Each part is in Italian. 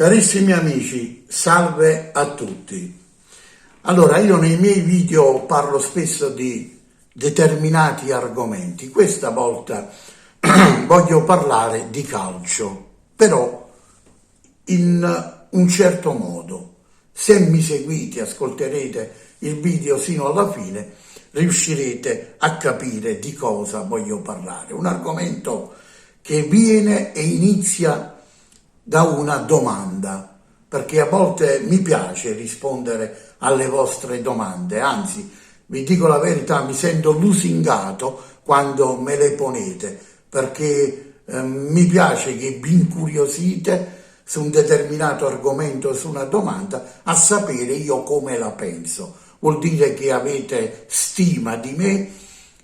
Carissimi amici, salve a tutti. Allora, io nei miei video parlo spesso di determinati argomenti. Questa volta voglio parlare di calcio, però in un certo modo. Se mi seguite, ascolterete il video sino alla fine, riuscirete a capire di cosa voglio parlare. Un argomento che viene e inizia da una domanda, perché a volte mi piace rispondere alle vostre domande, anzi, vi dico la verità, mi sento lusingato quando me le ponete, perché mi piace che vi incuriosite su un determinato argomento, su una domanda, a sapere io come la penso. Vuol dire che avete stima di me,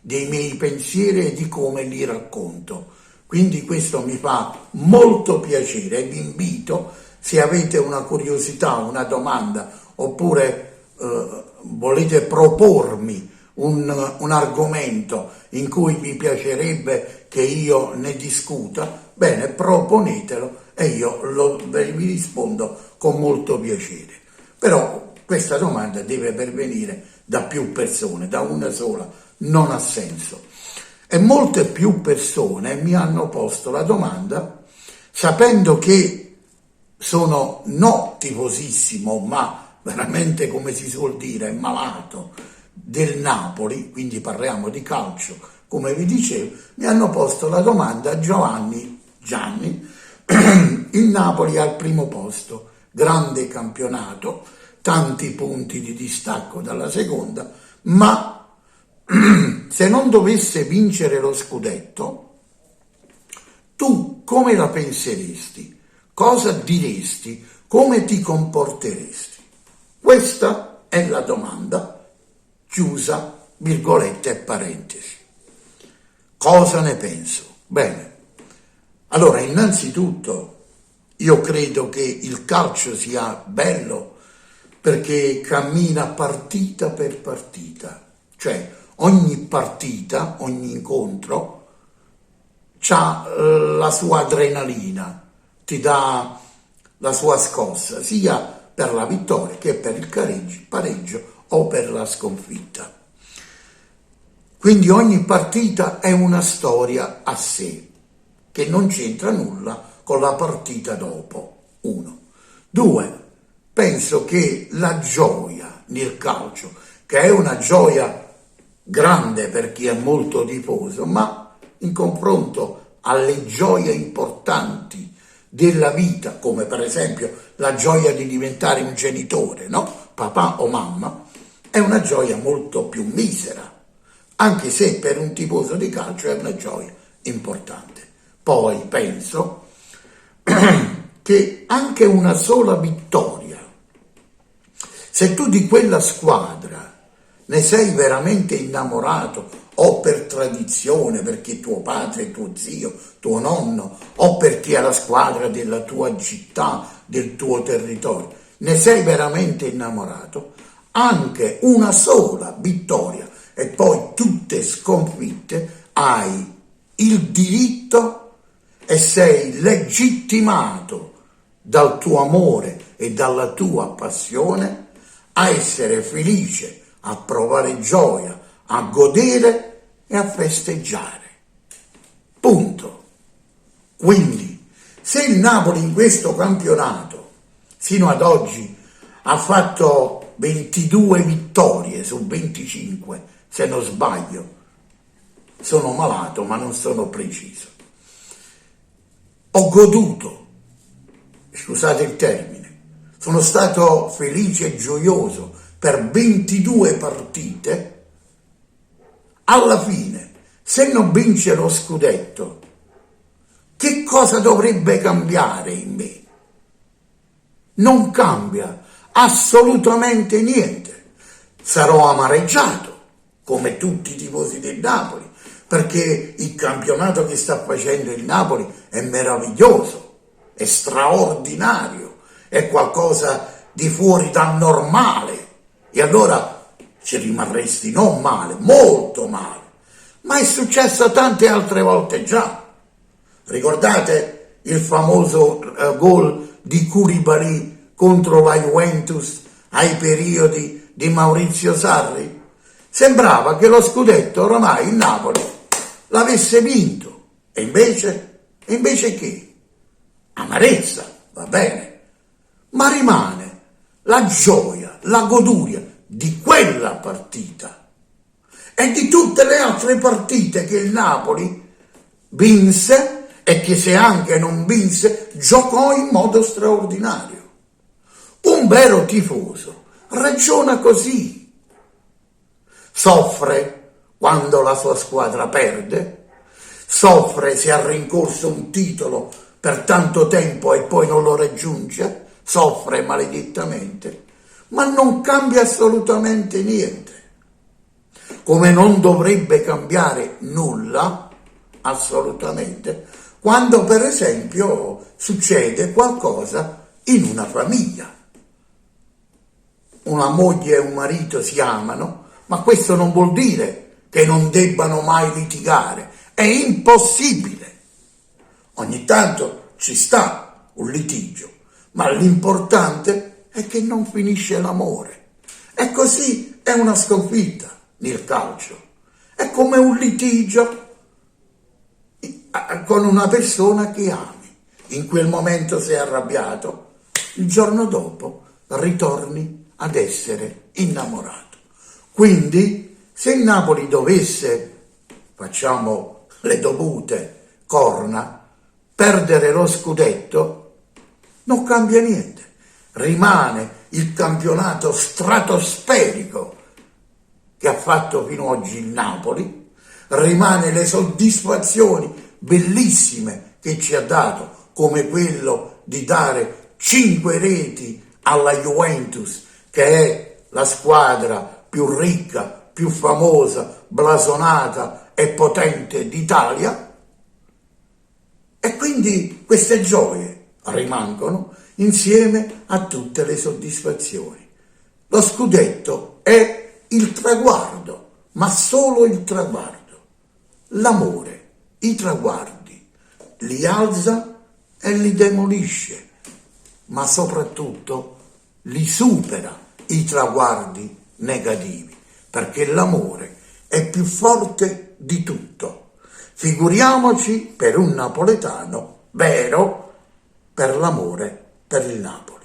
dei miei pensieri e di come li racconto. Quindi questo mi fa molto piacere e vi invito, se avete una curiosità, una domanda, oppure volete propormi un argomento in cui vi piacerebbe che io ne discuta, bene, proponetelo e io vi rispondo con molto piacere. Però questa domanda deve pervenire da più persone, da una sola non ha senso. E molte più persone mi hanno posto la domanda, sapendo che sono no tifosissimo, ma veramente, come si suol dire, malato del Napoli, quindi parliamo di calcio, come vi dicevo, mi hanno posto la domanda: Gianni, il Napoli è al primo posto, grande campionato, tanti punti di distacco dalla seconda, ma se non dovesse vincere lo scudetto, tu come la penseresti? Cosa diresti? Come ti comporteresti? Questa è la domanda, chiusa, virgolette e parentesi. Cosa ne penso? Bene, allora innanzitutto io credo che il calcio sia bello perché cammina partita per partita, cioè ogni partita, ogni incontro ha la sua adrenalina, ti dà la sua scossa, sia per la vittoria che per il pareggio o per la sconfitta. Quindi ogni partita è una storia a sé, che non c'entra nulla con la partita dopo, 1. 2. Penso che la gioia nel calcio, che è una gioia grande per chi è molto tifoso, ma in confronto alle gioie importanti della vita, come per esempio la gioia di diventare un genitore, no? Papà o mamma, è una gioia molto più misera, anche se per un tifoso di calcio è una gioia importante. Poi penso che anche una sola vittoria, se tu di quella squadra ne sei veramente innamorato, o per tradizione, perché tuo padre, tuo zio, tuo nonno, o perché è la squadra della tua città, del tuo territorio, ne sei veramente innamorato, anche una sola vittoria e poi tutte sconfitte, hai il diritto e sei legittimato dal tuo amore e dalla tua passione a essere felice, a provare gioia, a godere e a festeggiare. Punto. Quindi, se il Napoli in questo campionato, sino ad oggi, ha fatto 22 vittorie su 25, se non sbaglio, sono malato ma non sono preciso, ho goduto, scusate il termine, sono stato felice e gioioso per 22 partite, alla fine, se non vince lo scudetto, che cosa dovrebbe cambiare in me? Non cambia assolutamente niente. Sarò amareggiato, come tutti i tifosi del Napoli, perché il campionato che sta facendo il Napoli è meraviglioso, è straordinario, è qualcosa di fuori dal normale. E allora ci rimarresti non male, molto male, ma è successo tante altre volte già. Ricordate il famoso gol di Koulibaly contro la Juventus ai periodi di Maurizio Sarri? Sembrava che lo scudetto oramai il Napoli l'avesse vinto. E invece che? Amarezza, va bene, ma rimane la gioia, la goduria di quella partita e di tutte le altre partite che il Napoli vinse e che, se anche non vinse, giocò in modo straordinario. Un vero tifoso ragiona così. Soffre quando la sua squadra perde, soffre se ha rincorso un titolo per tanto tempo e poi non lo raggiunge, soffre maledettamente, ma non cambia assolutamente niente. Come non dovrebbe cambiare nulla, assolutamente, quando per esempio succede qualcosa in una famiglia. Una moglie e un marito si amano, ma questo non vuol dire che non debbano mai litigare. È impossibile. Ogni tanto ci sta un litigio, ma l'importante è che non finisce l'amore. E così è una sconfitta nel calcio. È come un litigio con una persona che ami. In quel momento sei arrabbiato, il giorno dopo ritorni ad essere innamorato. Quindi, se il Napoli dovesse, facciamo le dovute corna, perdere lo scudetto, non cambia niente. Rimane il campionato stratosferico che ha fatto fino ad oggi il Napoli, rimane le soddisfazioni bellissime che ci ha dato, come quello di dare 5 reti alla Juventus, che è la squadra più ricca, più famosa, blasonata e potente d'Italia. E quindi queste gioie rimangono insieme a tutte le soddisfazioni. Lo scudetto è il traguardo, ma solo il traguardo. L'amore i traguardi li alza e li demolisce, ma soprattutto li supera i traguardi negativi, perché l'amore è più forte di tutto. Figuriamoci per un napoletano vero per l'amore per il Napoli.